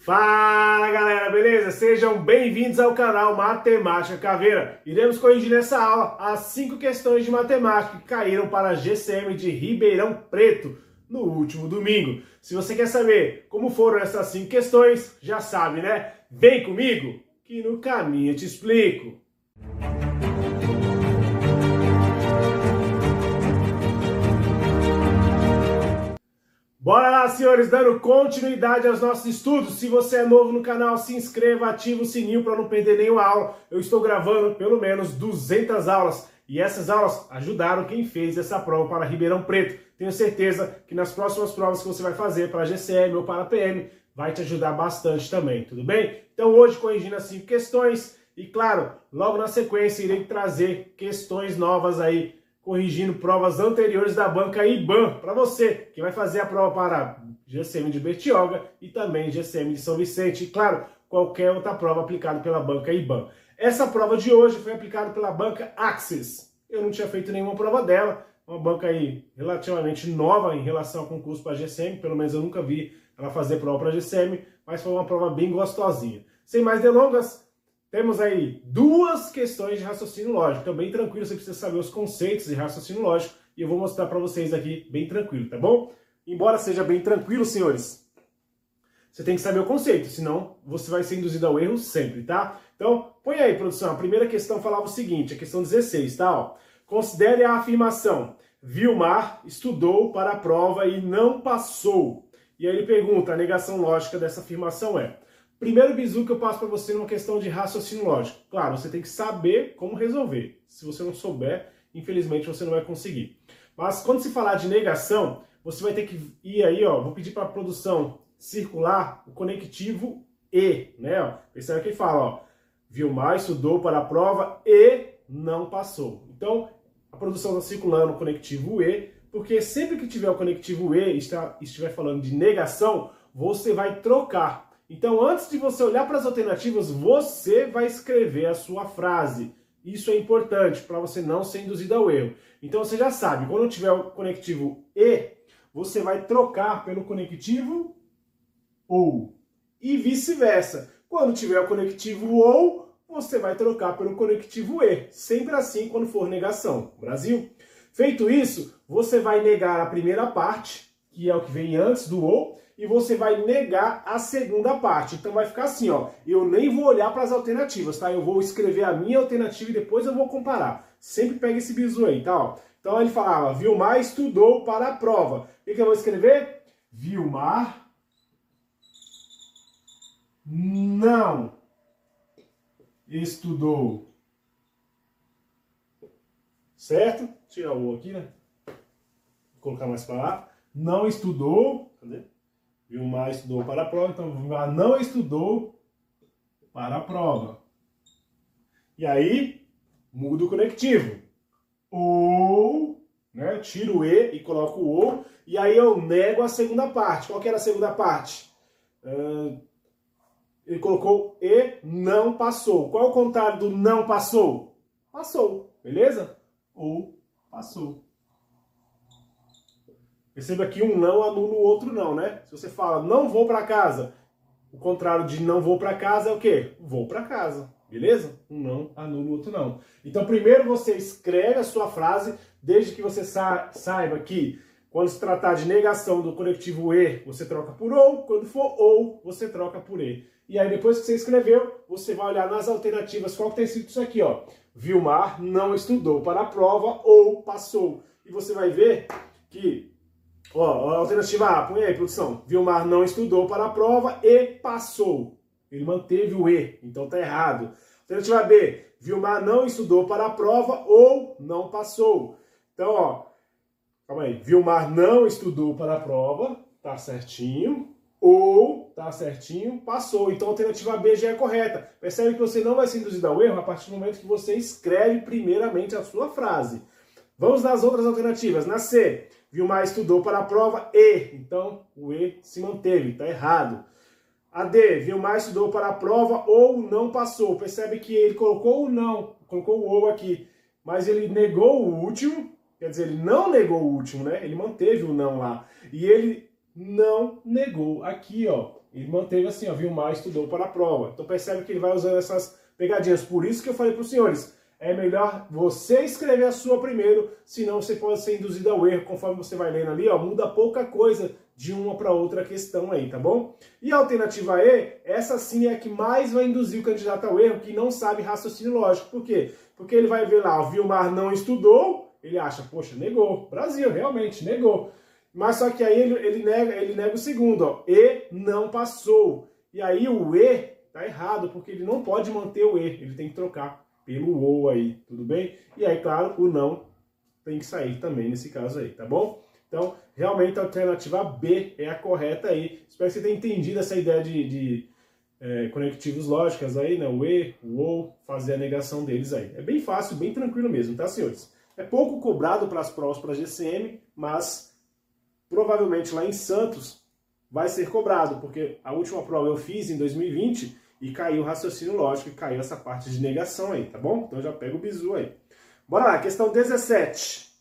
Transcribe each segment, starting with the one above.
Fala galera, beleza? Sejam bem-vindos ao canal Matemática Caveira. Iremos corrigir nessa aula as 5 questões de matemática que caíram para a GCM de Ribeirão Preto no último domingo. Se você quer saber como foram essas 5 questões, já sabe, né? Vem comigo que no caminho eu te explico. Bora lá, senhores, dando continuidade aos nossos estudos. Se você é novo no canal, se inscreva, ativa o sininho para não perder nenhuma aula. Eu estou gravando pelo menos 200 aulas e essas aulas ajudaram quem fez essa prova para Ribeirão Preto. Tenho certeza que nas próximas provas que você vai fazer para a GCM ou para a PM, vai te ajudar bastante também, tudo bem? Então hoje corrigindo as 5 questões e claro, logo na sequência irei trazer questões novas aí, corrigindo provas anteriores da banca IBAN, para você que vai fazer a prova para GCM de Bertioga e também GCM de São Vicente, e claro, qualquer outra prova aplicada pela banca IBAN. Essa prova de hoje foi aplicada pela banca Axis. Eu não tinha feito nenhuma prova dela, uma banca aí relativamente nova em relação ao concurso para GCM, pelo menos eu nunca vi ela fazer prova para GCM, mas foi uma prova bem gostosinha. Sem mais delongas, temos aí 2 questões de raciocínio lógico. Então, bem tranquilo, você precisa saber os conceitos de raciocínio lógico e eu vou mostrar para vocês aqui bem tranquilo, tá bom? Embora seja bem tranquilo, senhores, você tem que saber o conceito, senão você vai ser induzido ao erro sempre, tá? Então, põe aí, produção. A primeira questão falava o seguinte, a questão 16, tá? Ó, considere a afirmação: Vilmar estudou para a prova e não passou. E aí ele pergunta, a negação lógica dessa afirmação é: primeiro bizu que eu passo para você numa questão de raciocínio lógico. Claro, você tem que saber como resolver. Se você não souber, infelizmente você não vai conseguir. Mas quando se falar de negação, você vai ter que ir aí, ó, vou pedir para a produção circular o conectivo E, né? Ó. Percebe que ele fala, ó, Vilmar estudou para a prova e não passou. Então, a produção está circulando o conectivo E, porque sempre que tiver o conectivo E e estiver falando de negação, você vai trocar. Então, antes de você olhar para as alternativas, você vai escrever a sua frase. Isso é importante para você não ser induzido ao erro. Então, você já sabe, quando tiver o conectivo E, você vai trocar pelo conectivo OU. E vice-versa. Quando tiver o conectivo OU, você vai trocar pelo conectivo E. Sempre assim quando for negação. Brasil? Feito isso, você vai negar a primeira parte, que é o que vem antes do OU, e você vai negar a segunda parte. Então vai ficar assim, ó, eu nem vou olhar para as alternativas, tá? Eu vou escrever a minha alternativa e depois eu vou comparar. Sempre pega esse bizu aí, tá? Ó. Então ele falava, Vilmar estudou para a prova. O que eu vou escrever? Vilmar não estudou. Certo? Tirar o O aqui, né? Vou colocar mais para lá. Não estudou. Cadê? Vilmar estudou para a prova, então Vilmar não estudou para a prova. E aí, muda o conectivo. Ou, né, tiro o E e coloco o OU, e aí eu nego a segunda parte. Qual que era a segunda parte? Ele colocou E, não passou. Qual é o contrário do não passou? Passou, beleza? Ou passou. Perceba que um não anula o outro não, né? Se você fala não vou para casa, o contrário de não vou para casa é o quê? Vou para casa, beleza? Um não anula o outro não. Então primeiro você escreve a sua frase, desde que você saiba que quando se tratar de negação do conectivo E, você troca por OU, quando for OU, você troca por E. E aí depois que você escreveu, você vai olhar nas alternativas qual que tem escrito isso aqui, ó. Vilmar não estudou para a prova ou passou. E você vai ver que ó, a alternativa A, põe aí, produção. Vilmar não estudou para a prova e passou. Ele manteve o E, então tá errado. Alternativa B, Vilmar não estudou para a prova ou não passou. Então, ó, calma aí. Vilmar não estudou para a prova, tá certinho. Ou, tá certinho, passou. Então a alternativa B já é correta. Percebe que você não vai ser induzido ao erro a partir do momento que você escreve primeiramente a sua frase. Vamos nas outras alternativas. Na C, Vilmar estudou para a prova e. Então, o E se manteve, está errado. A D, Vilmar estudou para a prova ou não passou. Percebe que ele colocou o não, colocou o ou aqui, mas ele negou o último, quer dizer, ele não negou o último, né? Ele manteve o não lá. E ele não negou aqui, ó. Ele manteve assim, ó, Vilmar estudou para a prova. Então percebe que ele vai usando essas pegadinhas. Por isso que eu falei para os senhores, é melhor você escrever a sua primeiro, senão você pode ser induzido ao erro. Conforme você vai lendo ali, ó, muda pouca coisa de uma para outra questão aí, tá bom? E a alternativa E, essa sim é a que mais vai induzir o candidato ao erro, que não sabe raciocínio lógico. Por quê? Porque ele vai ver lá, o Vilmar não estudou, ele acha, poxa, negou. Brasil, realmente, negou. Mas só que aí ele nega o segundo, ó, E não passou. E aí o E tá errado, porque ele não pode manter o E, ele tem que trocar pelo ou aí, tudo bem? E aí, claro, o não tem que sair também nesse caso aí, tá bom? Então, realmente a alternativa B é a correta aí. Espero que você tenha entendido essa ideia de conectivos lógicas aí, né? O E, o ou, fazer a negação deles aí. É bem fácil, bem tranquilo mesmo, tá, senhores? É pouco cobrado para as provas para a GCM, mas provavelmente lá em Santos vai ser cobrado, porque a última prova eu fiz em 2020 e caiu o raciocínio lógico e caiu essa parte de negação aí, tá bom? Então já pega o bizu aí. Bora lá, questão 17.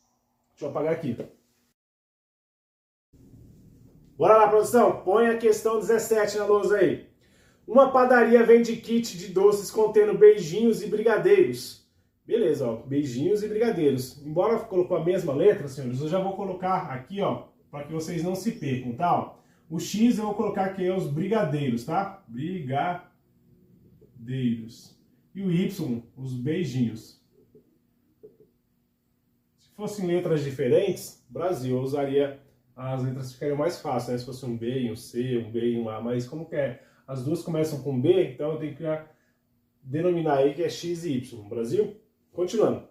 Deixa eu apagar aqui. Bora lá, produção. Põe a questão 17 na lousa aí. Uma padaria vende kit de doces contendo beijinhos e brigadeiros. Beleza, ó, beijinhos e brigadeiros. Embora colocou a mesma letra, senhores, eu já vou colocar aqui, ó, para que vocês não se percam, tá? Ó, o X eu vou colocar aqui os brigadeiros, tá? Brigadeiros. E o Y, os beijinhos. Se fossem letras diferentes, Brasil, eu usaria, as letras ficariam mais fáceis, né? Se fosse um B, um C, um B e um A, mas como que é? As duas começam com B, então eu tenho que denominar aí que é X e Y, Brasil? Continuando.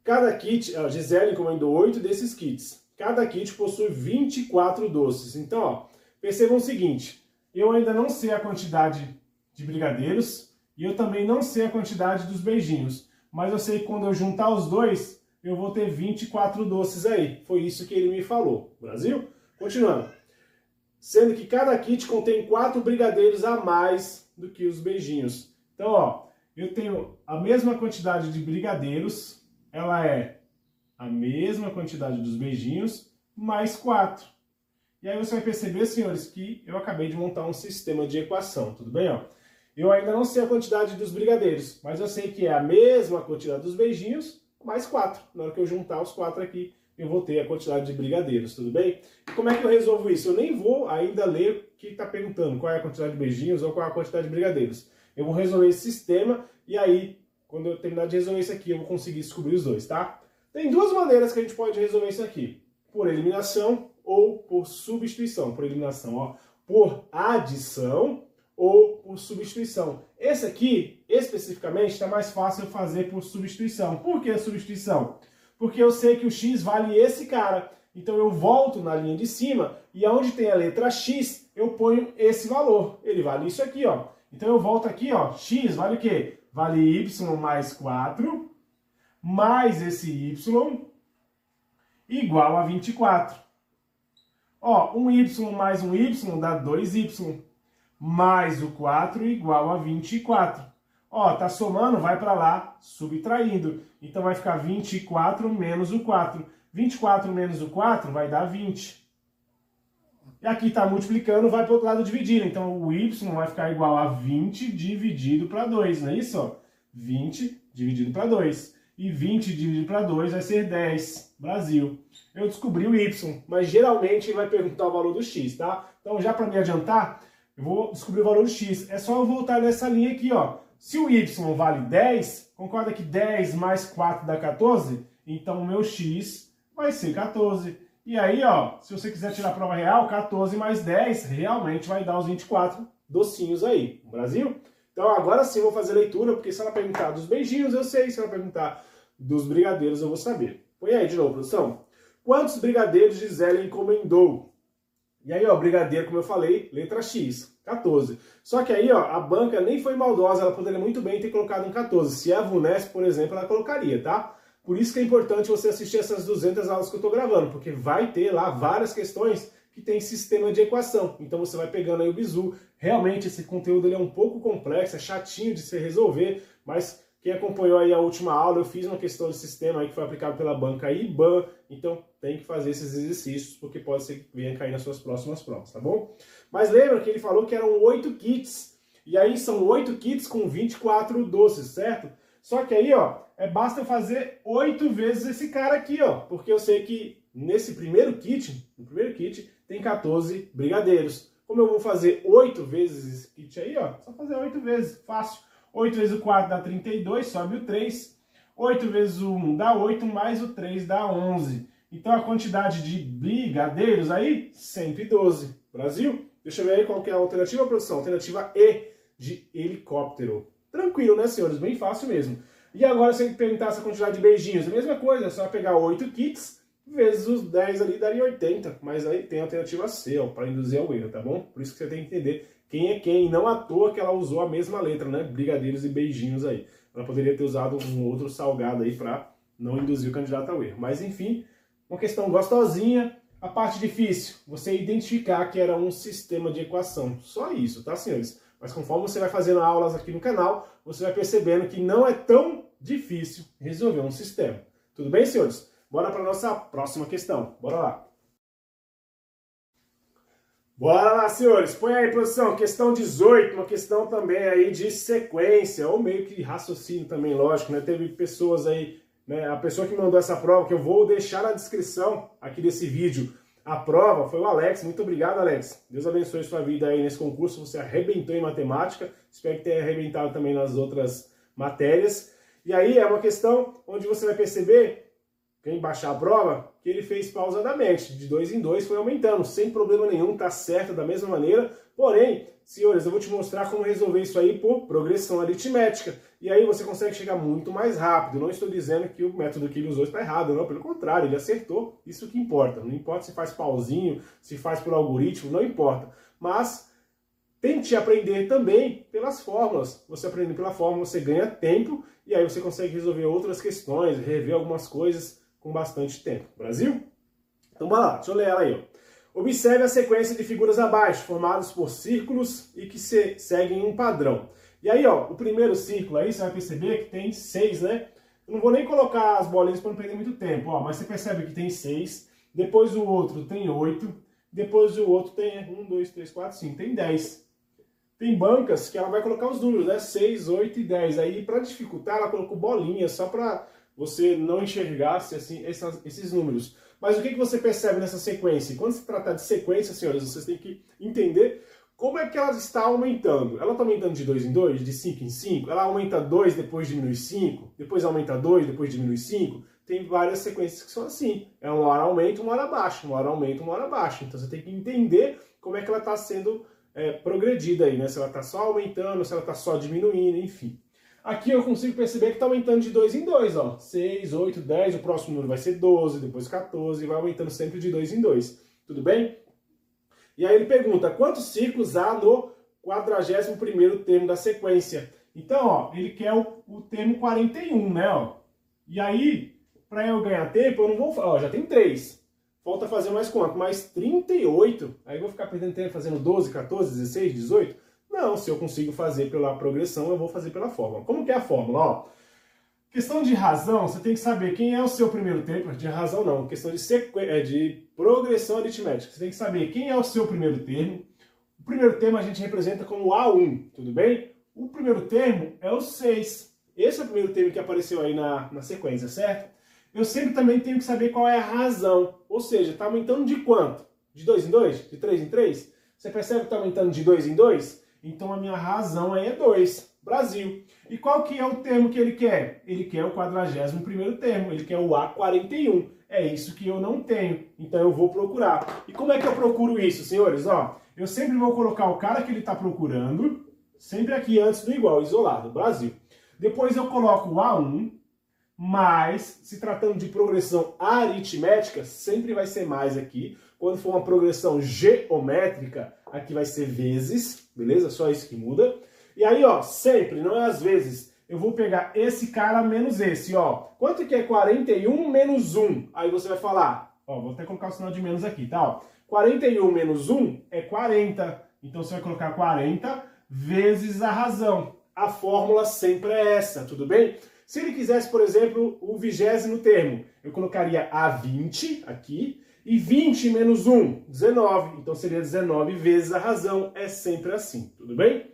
Cada kit, a Gisele encomendou 8 desses kits. Cada kit possui 24 doces. Então, ó, percebam o seguinte, eu ainda não sei a quantidade de brigadeiros e eu também não sei a quantidade dos beijinhos, mas eu sei que quando eu juntar os dois, eu vou ter 24 doces aí. Foi isso que ele me falou. Brasil? Continuando. Sendo que cada kit contém 4 brigadeiros a mais do que os beijinhos. Então, ó, eu tenho a mesma quantidade de brigadeiros, ela é a mesma quantidade dos beijinhos, mais 4. E aí você vai perceber, senhores, que eu acabei de montar um sistema de equação, tudo bem? Ó? Eu ainda não sei a quantidade dos brigadeiros, mas eu sei que é a mesma quantidade dos beijinhos, mais 4. Na hora que eu juntar os 4 aqui, eu vou ter a quantidade de brigadeiros, tudo bem? E como é que eu resolvo isso? Eu nem vou ainda ler o que está perguntando, qual é a quantidade de beijinhos ou qual é a quantidade de brigadeiros. Eu vou resolver esse sistema e aí, quando eu terminar de resolver isso aqui, eu vou conseguir descobrir os dois, tá? Tem duas maneiras que a gente pode resolver isso aqui. Por eliminação ou por substituição. Por eliminação, ó, por adição ou por substituição. Esse aqui, especificamente, está mais fácil fazer por substituição. Por que substituição? Porque eu sei que o X vale esse cara. Então eu volto na linha de cima e onde tem a letra X, eu ponho esse valor. Ele vale isso aqui, ó. Então eu volto aqui, ó. X vale o quê? Vale Y mais 4, mais esse Y, igual a 24. Ó, um Y mais um Y dá 2Y, mais o 4 igual a 24. Ó, tá somando, vai para lá, subtraindo. Então vai ficar 24 menos o 4. 24 menos o 4 vai dar 20. E aqui está multiplicando, vai para o outro lado dividindo. Então o y vai ficar igual a 20 dividido para 2, não é isso? Ó? 20 dividido para 2. E 20 dividido para 2 vai ser 10. Brasil. Eu descobri o y, mas geralmente ele vai perguntar o valor do x, tá? Então já para me adiantar, eu vou descobrir o valor do x. É só eu voltar nessa linha aqui, ó. Se o y vale 10, concorda que 10 mais 4 dá 14? Então o meu x vai ser 14. E aí, ó, se você quiser tirar a prova real, 14 mais 10 realmente vai dar os 24 docinhos aí, no Brasil. Então agora sim eu vou fazer leitura, porque se ela perguntar dos beijinhos, eu sei. Se ela perguntar dos brigadeiros, eu vou saber. Põe aí de novo, produção. Quantos brigadeiros Gisele encomendou? E aí, ó, brigadeiro, como eu falei, letra X, 14. Só que aí, ó, a banca nem foi maldosa, ela poderia muito bem ter colocado um 14. Se é a VUNESP, por exemplo, ela colocaria, tá? Por isso que é importante você assistir essas 200 aulas que eu estou gravando, porque vai ter lá várias questões que tem sistema de equação. Então você vai pegando aí o bizu. Realmente esse conteúdo ele é um pouco complexo, é chatinho de se resolver, mas Quem acompanhou aí a última aula, eu fiz uma questão de sistema aí que foi aplicado pela banca IBAN, então tem que fazer esses exercícios, porque pode ser que venha cair nas suas próximas provas, tá bom? Mas lembra que ele falou que eram 8 kits, e aí são 8 kits com 24 doces, certo? Só que aí, ó, basta eu fazer 8 vezes esse cara aqui, ó, porque eu sei que nesse primeiro kit, tem 14 brigadeiros. Como eu vou fazer 8 vezes esse kit aí, ó, só fazer 8 vezes, fácil. 8 vezes o 4 dá 32, sobe o 3. 8 vezes o 1 dá 8, mais o 3 dá 11. Então a quantidade de brigadeiros aí, 112. Brasil? Deixa eu ver aí qual que é a alternativa, produção. Alternativa E, de helicóptero. Tranquilo, né, senhores? Bem fácil mesmo. E agora, se ele perguntar essa quantidade de beijinhos, a mesma coisa, é só pegar 8 kits, vezes os 10 ali, daria 80. Mas aí tem a alternativa C, ó, para induzir ao erro, tá bom? Por isso que você tem que entender quem é quem, não à toa que ela usou a mesma letra, né? Brigadeiros e beijinhos aí. Ela poderia ter usado um outro salgado aí para não induzir o candidato ao erro. Mas enfim, uma questão gostosinha. A parte difícil, você identificar que era um sistema de equação. Só isso, tá, senhores? Mas conforme você vai fazendo aulas aqui no canal, você vai percebendo que não é tão difícil resolver um sistema. Tudo bem, senhores? Bora para a nossa próxima questão. Bora lá. Bora lá, senhores. Põe aí, produção, questão 18, uma questão também aí de sequência, ou meio que raciocínio também, lógico, né? Teve pessoas aí, né? A pessoa que mandou essa prova, que eu vou deixar na descrição aqui desse vídeo, a prova, foi o Alex. Muito obrigado, Alex. Deus abençoe sua vida aí nesse concurso. Você arrebentou em matemática. Espero que tenha arrebentado também nas outras matérias. E aí é uma questão onde você vai perceber, quem baixar a prova, que ele fez pausadamente, de 2 em 2 foi aumentando, sem problema nenhum, tá certo da mesma maneira. Porém, senhores, eu vou te mostrar como resolver isso aí por progressão aritmética. E aí você consegue chegar muito mais rápido. Não estou dizendo que o método que ele usou está errado, não, pelo contrário, ele acertou, isso que importa. Não importa se faz pauzinho, se faz por algoritmo, não importa. Mas tente aprender também pelas fórmulas. Você aprendendo pela fórmula, você ganha tempo e aí você consegue resolver outras questões, rever algumas coisas com bastante tempo. Brasil? Então bora lá, deixa eu ler ela aí. Ó. Observe a sequência de figuras abaixo, formadas por círculos e que seguem um padrão. E aí, ó, o primeiro círculo aí, você vai perceber que tem 6, né? Eu não vou nem colocar as bolinhas para não perder muito tempo, ó, mas você percebe que tem 6, depois o outro tem 8, depois o outro tem 1, 2, 3, 4, 5, tem 10. Tem bancas que ela vai colocar os números, né? 6, 8 e 10. Aí, para dificultar, ela colocou bolinhas, só para você não enxergasse assim, esses números. Mas o que você percebe nessa sequência? Quando se tratar de sequência, senhores, vocês têm que entender como é que ela está aumentando. Ela está aumentando de 2 em 2, de 5 em 5, ela aumenta 2, depois diminui 5, depois aumenta 2, depois diminui 5. Tem várias sequências que são assim. É uma hora aumenta, uma hora baixa, uma hora aumenta, uma hora baixa. Então você tem que entender como é que ela está sendo progredida aí, né? Se ela está só aumentando, se ela está só diminuindo, enfim. Aqui eu consigo perceber que está aumentando de 2 em 2, ó. 6, 8, 10, o próximo número vai ser 12, depois 14, e vai aumentando sempre de 2 em 2. Tudo bem? E aí ele pergunta, quantos círculos há no 41º termo da sequência? Então, ó, ele quer o termo 41, né, ó. E aí, para eu ganhar tempo, eu não vou... Ó, já tem 3. Falta fazer mais quanto? Mais 38. Aí eu vou ficar perdendo tempo fazendo 12, 14, 16, 18? Não, se eu consigo fazer pela progressão, eu vou fazer pela fórmula. Como que é a fórmula? Ó, questão de razão, você tem que saber quem é o seu primeiro termo. De razão não, questão de progressão aritmética. Você tem que saber quem é o seu primeiro termo. O primeiro termo a gente representa como A1, tudo bem? O primeiro termo é o 6. Esse é o primeiro termo que apareceu aí na sequência, certo? Eu sempre também tenho que saber qual é a razão. Ou seja, está aumentando de quanto? De 2 em 2? De 3 em 3? Você percebe que está aumentando de 2 em 2? Então a minha razão aí é 2. Brasil. E qual que é o termo que ele quer? Ele quer o 41º termo. Ele quer o A41. É isso que eu não tenho. Então eu vou procurar. E como é que eu procuro isso, senhores? Ó, eu sempre vou colocar o cara que ele está procurando, sempre aqui antes do igual, isolado. Brasil. Depois eu coloco o A1, mas, se tratando de progressão aritmética, sempre vai ser mais aqui. Quando for uma progressão geométrica, aqui vai ser vezes, beleza? Só isso que muda. E aí, ó, sempre, não é às vezes, eu vou pegar esse cara menos esse, ó. Quanto que é 41 menos 1? Aí você vai falar, ó, vou até colocar o sinal de menos aqui, tá? Ó, 41 menos 1 é 40. Então você vai colocar 40 vezes a razão. a fórmula sempre é essa, tudo bem? Se ele quisesse, por exemplo, o 20º termo, eu colocaria a 20 aqui, e 20 menos 1, 19. Então seria 19 vezes a razão, é sempre assim, tudo bem?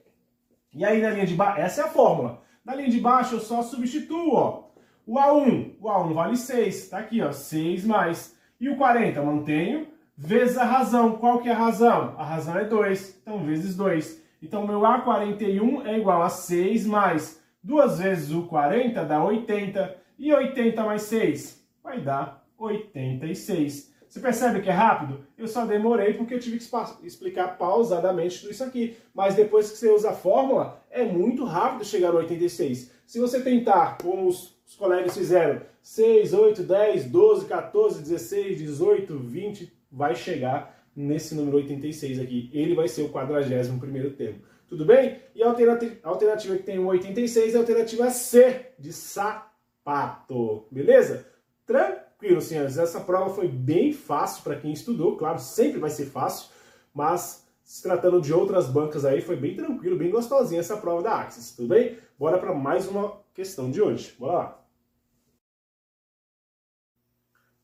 E aí na linha de baixo, essa é a fórmula. Na linha de baixo eu só substituo, ó. O A1 vale 6, tá aqui, ó, 6 mais. E o 40, mantenho, vezes a razão. Qual que é a razão? A razão é 2, então vezes 2. Então meu A41 é igual a 6 mais 2 vezes o 40 dá 80. E 80 mais 6 vai dar 86. Você percebe que é rápido? Eu só demorei porque eu tive que explicar pausadamente tudo isso aqui. Mas depois que você usa a fórmula, é muito rápido chegar no 86. Se você tentar, como os colegas fizeram, 6, 8, 10, 12, 14, 16, 18, 20, vai chegar nesse número 86 aqui. Ele vai ser o 41º termo. Tudo bem? E a alternativa que tem o 86 é a alternativa C, de sapato. Beleza? Tranquilo, senhores. Essa prova foi bem fácil para quem estudou. Claro, sempre vai ser fácil, mas se tratando de outras bancas aí, foi bem tranquilo, bem gostosinha essa prova da Axis. Tudo bem? Bora para mais uma questão de hoje. Bora lá.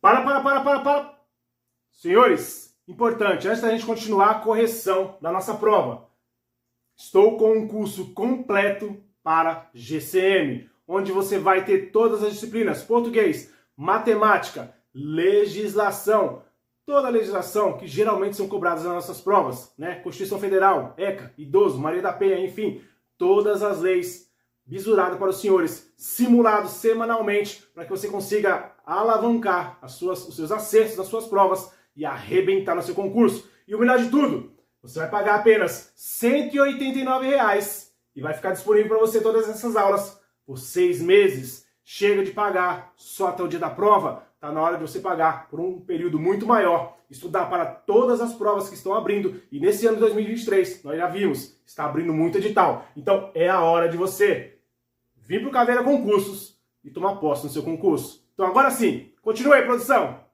Para. Senhores, importante, antes da gente continuar a correção da nossa prova, estou com um curso completo para GCM, onde você vai ter todas as disciplinas: português, matemática, legislação, toda a legislação que geralmente são cobradas nas nossas provas, né? Constituição Federal, ECA, idoso, Maria da Penha, enfim, todas as leis bisurado para os senhores, simulado semanalmente, para que você consiga alavancar os seus acertos das suas provas e arrebentar no seu concurso. E o melhor de tudo, você vai pagar apenas R$ 189,00 e vai ficar disponível para você todas essas aulas por 6 meses. Chega de pagar só até o dia da prova, está na hora de você pagar por um período muito maior, estudar para todas as provas que estão abrindo, e nesse ano de 2023, nós já vimos, está abrindo muito edital. Então é a hora de você vir para o Caveira Concursos e tomar posse no seu concurso. Então agora sim, continue aí, produção!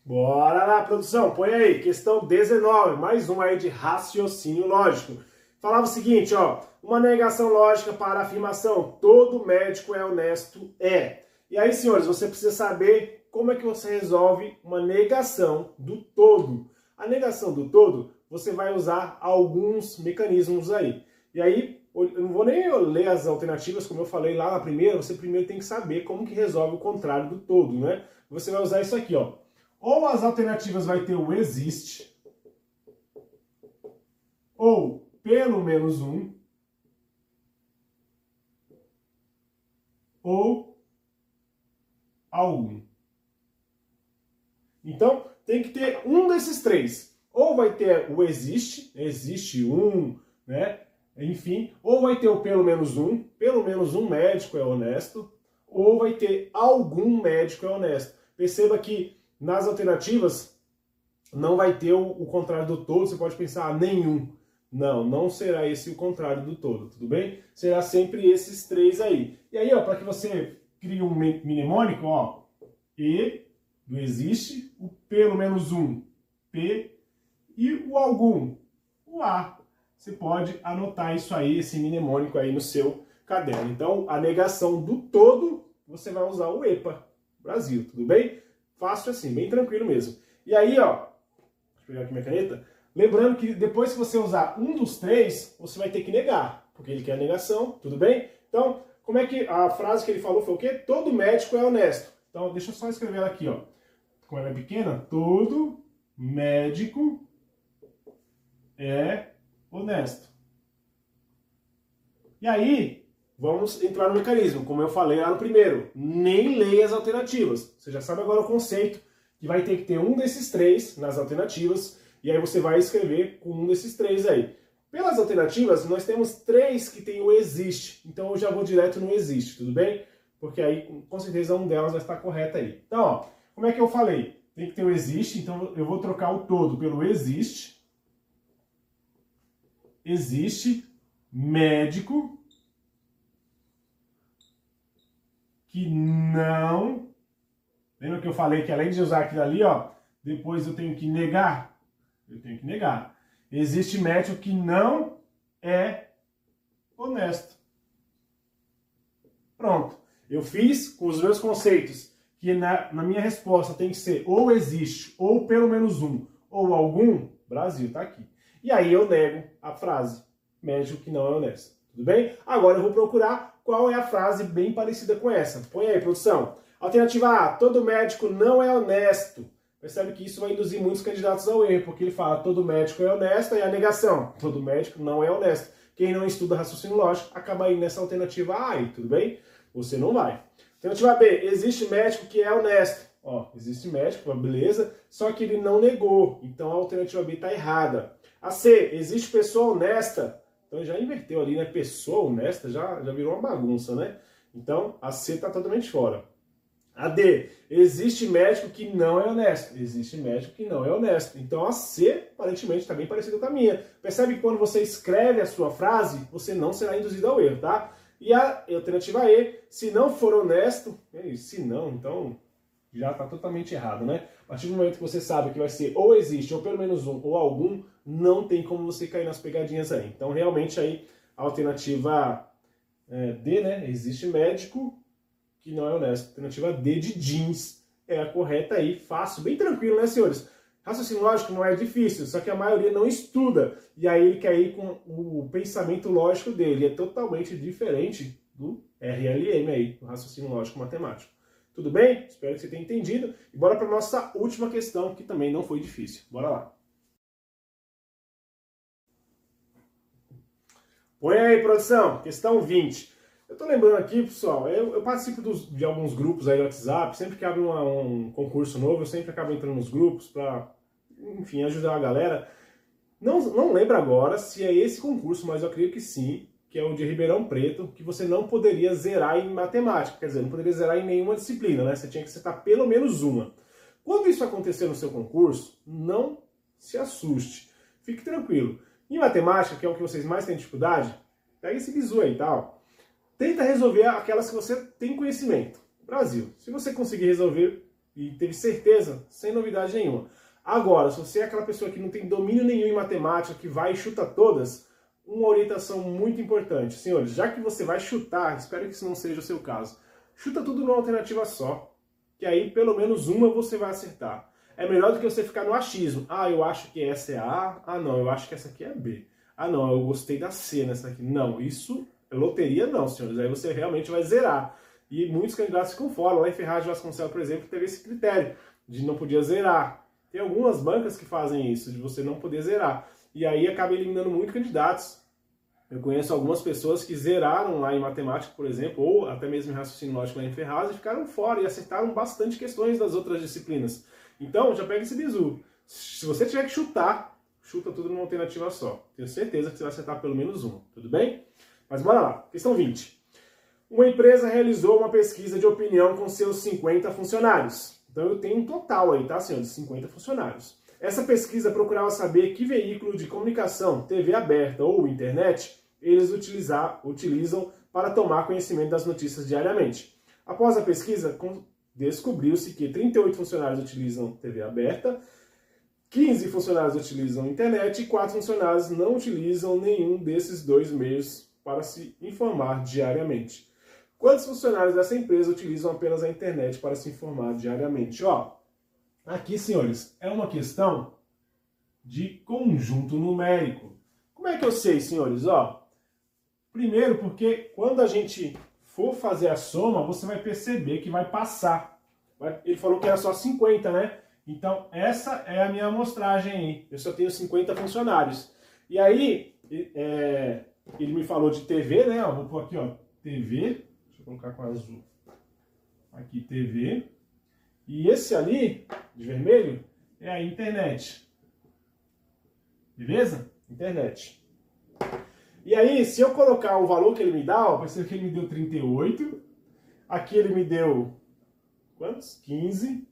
Bora lá, produção, põe aí, questão 19, mais uma aí de raciocínio lógico. Falava o seguinte, ó, uma negação lógica para a afirmação: todo médico é honesto, é. E aí, senhores, você precisa saber como é que você resolve uma negação do todo. A negação do todo, você vai usar alguns mecanismos aí. E aí, eu não vou nem ler as alternativas, como eu falei lá na primeira, você primeiro tem que saber como que resolve o contrário do todo, né? Você vai usar isso aqui, ó. Ou as alternativas vai ter o existe, ou pelo menos um, ou algum. Então, tem que ter um desses três. Ou vai ter o existe um, né? Enfim, ou vai ter o pelo menos um médico é honesto, ou vai ter algum médico é honesto. Perceba que nas alternativas não vai ter o contrário do todo, você pode pensar nenhum. Não, não será esse o contrário do todo, tudo bem? Será sempre esses três aí. E aí, ó, para que você crie um mnemônico, ó, E do existe, o pelo menos um, P, e o algum, o A. Você pode anotar isso aí, esse mnemônico aí no seu caderno. Então, a negação do todo, você vai usar o EPA, Brasil, tudo bem? Fácil assim, bem tranquilo mesmo. E aí, ó, deixa eu pegar aqui minha caneta. Lembrando que depois que você usar um dos três, você vai ter que negar, porque ele quer a negação, tudo bem? Então, como é que a frase que ele falou foi o quê? Todo médico é honesto. Então, deixa eu só escrever ela aqui, ó. Como ela é pequena, todo médico é honesto. E aí, vamos entrar no mecanismo, como eu falei lá no primeiro. Nem leia as alternativas. Você já sabe agora o conceito, que vai ter que ter um desses três nas alternativas, e aí você vai escrever com um desses três aí. Pelas alternativas, nós temos três que tem o existe. Então eu já vou direto no existe, tudo bem? Porque aí, com certeza, um delas vai estar correta aí. Então, ó, como é que eu falei? Tem que ter o existe, então eu vou trocar o todo pelo existe. Existe médico que não... Lembra que eu falei que além de usar aquilo ali, ó, depois eu tenho que negar? Eu tenho que negar. Existe médico que não é honesto. Pronto. Eu fiz com os meus conceitos, que na minha resposta tem que ser ou existe, ou pelo menos um, ou algum, Brasil tá aqui. E aí eu nego a frase, médico que não é honesto. Tudo bem? Agora eu vou procurar qual é a frase bem parecida com essa. Põe aí, produção. Alternativa A, todo médico não é honesto. Percebe que isso vai induzir muitos candidatos ao erro, porque ele fala todo médico é honesto e a negação, todo médico não é honesto. Quem não estuda raciocínio lógico acaba indo nessa alternativa A aí, tudo bem? Você não vai. Alternativa B, existe médico que é honesto. Ó, existe médico, beleza, só que ele não negou, então a alternativa B está errada. A C, existe pessoa honesta. Então já inverteu ali, né? Pessoa honesta já virou uma bagunça, né? Então a C está totalmente fora. A D, existe médico que não é honesto. Existe médico que não é honesto. Então a C, aparentemente, está bem parecida com a minha. Percebe que quando você escreve a sua frase, você não será induzido ao erro, tá? E a alternativa E, se não for honesto, se não, então já está totalmente errado, né? A partir do momento que você sabe que vai ser ou existe, ou pelo menos um, ou algum, não tem como você cair nas pegadinhas aí. Então realmente aí a alternativa D, né? Existe médico que não é honesto. Alternativa D de jeans é a correta aí, fácil, bem tranquilo, né, senhores? Raciocínio lógico não é difícil, só que a maioria não estuda. E aí ele quer ir com o pensamento lógico dele. É totalmente diferente do RLM aí, do raciocínio lógico matemático. Tudo bem? Espero que você tenha entendido. E bora para a nossa última questão, que também não foi difícil. Bora lá. Põe aí, produção. Questão 20. Eu tô lembrando aqui, pessoal, eu participo de alguns grupos aí do WhatsApp, sempre que abre um concurso novo, eu sempre acabo entrando nos grupos para, enfim, ajudar a galera. Não lembro agora se é esse concurso, mas eu creio que sim, que é o de Ribeirão Preto, que você não poderia zerar em matemática, quer dizer, não poderia zerar em nenhuma disciplina, né? Você tinha que acertar pelo menos uma. Quando isso acontecer no seu concurso, não se assuste, fique tranquilo. Em matemática, que é o que vocês mais têm dificuldade, pega esse bizu aí e tal. Tenta resolver aquelas que você tem conhecimento. Brasil, se você conseguir resolver e teve certeza, sem novidade nenhuma. Agora, se você é aquela pessoa que não tem domínio nenhum em matemática, que vai e chuta todas, uma orientação muito importante. Senhores, já que você vai chutar, espero que isso não seja o seu caso, chuta tudo numa alternativa só, que aí pelo menos uma você vai acertar. É melhor do que você ficar no achismo. Ah, eu acho que essa é a A. Ah, não, eu acho que essa aqui é a B. Ah, não, eu gostei da C nessa aqui. Não, isso... Loteria não, senhores, aí você realmente vai zerar. E muitos candidatos ficam fora. Lá em Ferraz de Vasconcelos, por exemplo, teve esse critério de não poder zerar. Tem algumas bancas que fazem isso, de você não poder zerar. E aí acaba eliminando muitos candidatos. Eu conheço algumas pessoas que zeraram lá em matemática, por exemplo, ou até mesmo em raciocínio lógico lá em Ferraz, e ficaram fora e acertaram bastante questões das outras disciplinas. Então, já pega esse bizu. Se você tiver que chutar, chuta tudo numa alternativa só. Tenho certeza que você vai acertar pelo menos uma, tudo bem? Mas bora lá, questão 20. Uma empresa realizou uma pesquisa de opinião com seus 50 funcionários. Então eu tenho um total aí, tá, senhores? 50 funcionários. Essa pesquisa procurava saber que veículo de comunicação, TV aberta ou internet, eles utilizam para tomar conhecimento das notícias diariamente. Após a pesquisa, descobriu-se que 38 funcionários utilizam TV aberta, 15 funcionários utilizam internet e 4 funcionários não utilizam nenhum desses dois meios para se informar diariamente. Quantos funcionários dessa empresa utilizam apenas a internet para se informar diariamente? Ó, aqui, senhores, é uma questão de conjunto numérico. Como é que eu sei, senhores? Ó, primeiro, porque quando a gente for fazer a soma, você vai perceber que vai passar. Ele falou que era só 50, né? Então, essa é a minha amostragem aí. Eu só tenho 50 funcionários. E aí, ele me falou de TV, né? Ó, vou pôr aqui, ó, TV. Deixa eu colocar com azul. Aqui, TV. E esse ali, de vermelho, é a internet. Beleza? Internet. E aí, se eu colocar o valor que ele me dá, ó, vai ser que ele me deu 38. Aqui ele me deu quantos? 15.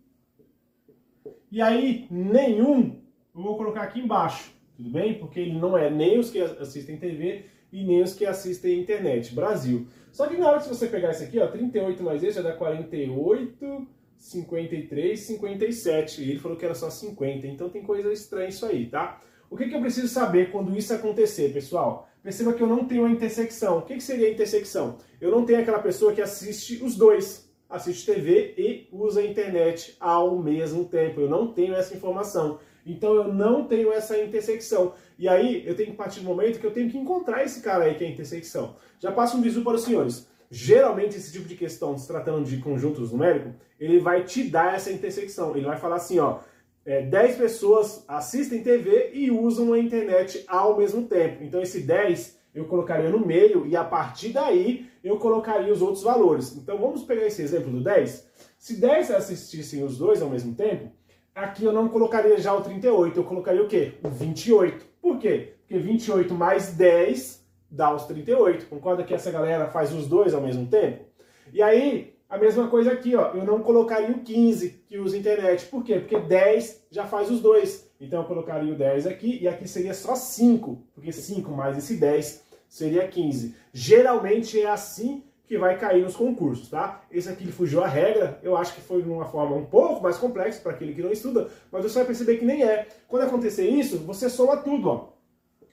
E aí, nenhum, eu vou colocar aqui embaixo, tudo bem? Porque ele não é nem os que assistem TV e nem os que assistem internet, Brasil. Só que na hora que você pegar esse aqui, ó, 38 mais esse, já dá 48, 53, 57. E ele falou que era só 50, então tem coisa estranha isso aí, tá? O que eu preciso saber quando isso acontecer, pessoal? perceba que eu não tenho a intersecção. O que seria a intersecção? Eu não tenho aquela pessoa que assiste os dois, assiste TV e usa a internet ao mesmo tempo. Eu não tenho essa informação. Então eu não tenho essa intersecção. E aí eu tenho que partir do momento que eu tenho que encontrar esse cara aí que é a intersecção. Já passo um bisu para os senhores. Geralmente esse tipo de questão, se tratando de conjuntos numéricos, ele vai te dar essa intersecção. Ele vai falar assim, ó, 10 pessoas assistem TV e usam a internet ao mesmo tempo. Então esse 10 eu colocaria no meio e a partir daí eu colocaria os outros valores. Então vamos pegar esse exemplo do 10. Se 10 assistissem os dois ao mesmo tempo, aqui eu não colocaria já o 38, eu colocaria o quê? O 28. Por quê? Porque 28 mais 10 dá os 38. Concorda que essa galera faz os dois ao mesmo tempo? E aí, a mesma coisa aqui, ó. Eu não colocaria o 15 que usa internet. Por quê? Porque 10 já faz os dois. Então eu colocaria o 10 aqui e aqui seria só 5. Porque 5 mais esse 10 seria 15. Geralmente é assim que vai cair nos concursos, tá? Esse aqui fugiu a regra. Eu acho que foi de uma forma um pouco mais complexa para aquele que não estuda, mas você vai perceber que nem é. Quando acontecer isso, você soma tudo, ó.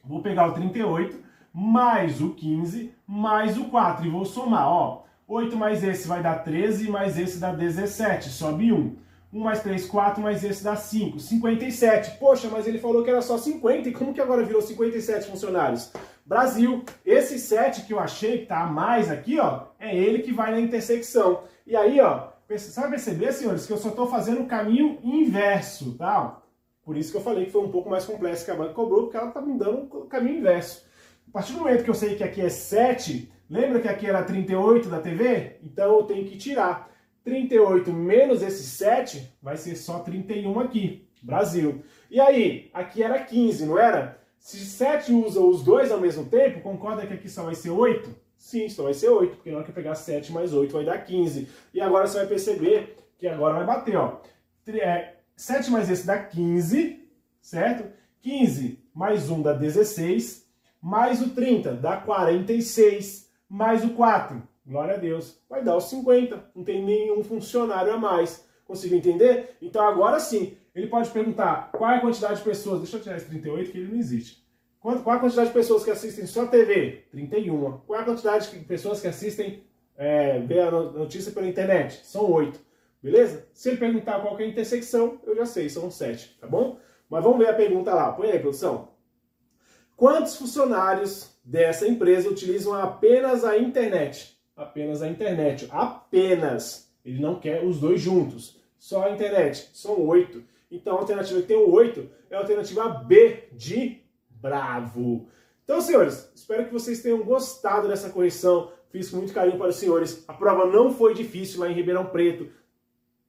Vou pegar o 38 mais o 15 mais o 4 e vou somar, ó. 8 mais esse vai dar 13, mais esse dá 17, sobe 1. 1 mais 3, 4, mais esse dá 5. 57. Poxa, mas ele falou que era só 50, e como que agora virou 57 funcionários? Brasil, esse 7 que eu achei que tá a mais aqui, ó, é ele que vai na intersecção. E aí, ó, você vai perceber, senhores, que eu só tô fazendo o caminho inverso, tá? Por isso que eu falei que foi um pouco mais complexo que a banca cobrou, porque ela tá me dando o caminho inverso. A partir do momento que eu sei que aqui é 7, lembra que aqui era 38 da TV? Então eu tenho que tirar 38 menos esse 7, vai ser só 31 aqui, Brasil. E aí, aqui era 15, não era? Se 7 usa os dois ao mesmo tempo, concorda que aqui só vai ser 8? Sim, só vai ser 8, porque na hora que eu pegar 7 mais 8 vai dar 15. E agora você vai perceber que agora vai bater, ó. 7 mais esse dá 15, certo? 15 mais 1 dá 16, mais o 30 dá 46, mais o 4, glória a Deus, vai dar os 50. Não tem nenhum funcionário a mais. Conseguiu entender? Então agora sim, ele pode perguntar qual é a quantidade de pessoas, deixa eu tirar esse 38 que ele não existe. Qual é a quantidade de pessoas que assistem só TV? 31. Qual é a quantidade de pessoas que assistem, vê a notícia pela internet? São 8. Beleza? Se ele perguntar qual que é a intersecção, eu já sei, são 7, tá bom? Mas vamos ver a pergunta lá. Põe aí, produção. Quantos funcionários dessa empresa utilizam apenas a internet? Apenas a internet. Apenas. Ele não quer os dois juntos. Só a internet. São 8. Então a alternativa que tem o 8 é a alternativa B de bravo. Então, senhores, espero que vocês tenham gostado dessa correção. Fiz com muito carinho para os senhores. A prova não foi difícil lá em Ribeirão Preto.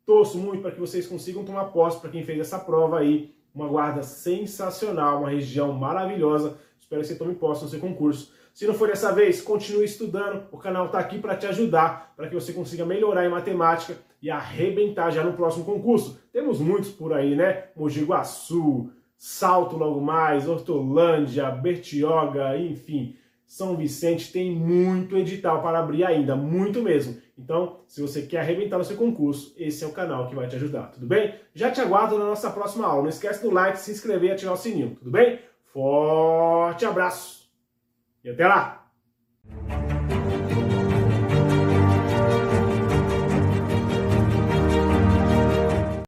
Torço muito para que vocês consigam tomar posse para quem fez essa prova aí. Uma guarda sensacional, uma região maravilhosa. Espero que você tome posse no seu concurso. Se não for dessa vez, continue estudando. O canal está aqui para te ajudar, para que você consiga melhorar em matemática e arrebentar já no próximo concurso. Temos muitos por aí, né? Mogi Guaçu, Salto logo mais, Hortolândia, Bertioga, enfim. São Vicente tem muito edital para abrir ainda, muito mesmo. Então, se você quer arrebentar no seu concurso, esse é o canal que vai te ajudar, tudo bem? Já te aguardo na nossa próxima aula. Não esquece do like, se inscrever e ativar o sininho, tudo bem? Forte abraço e até lá!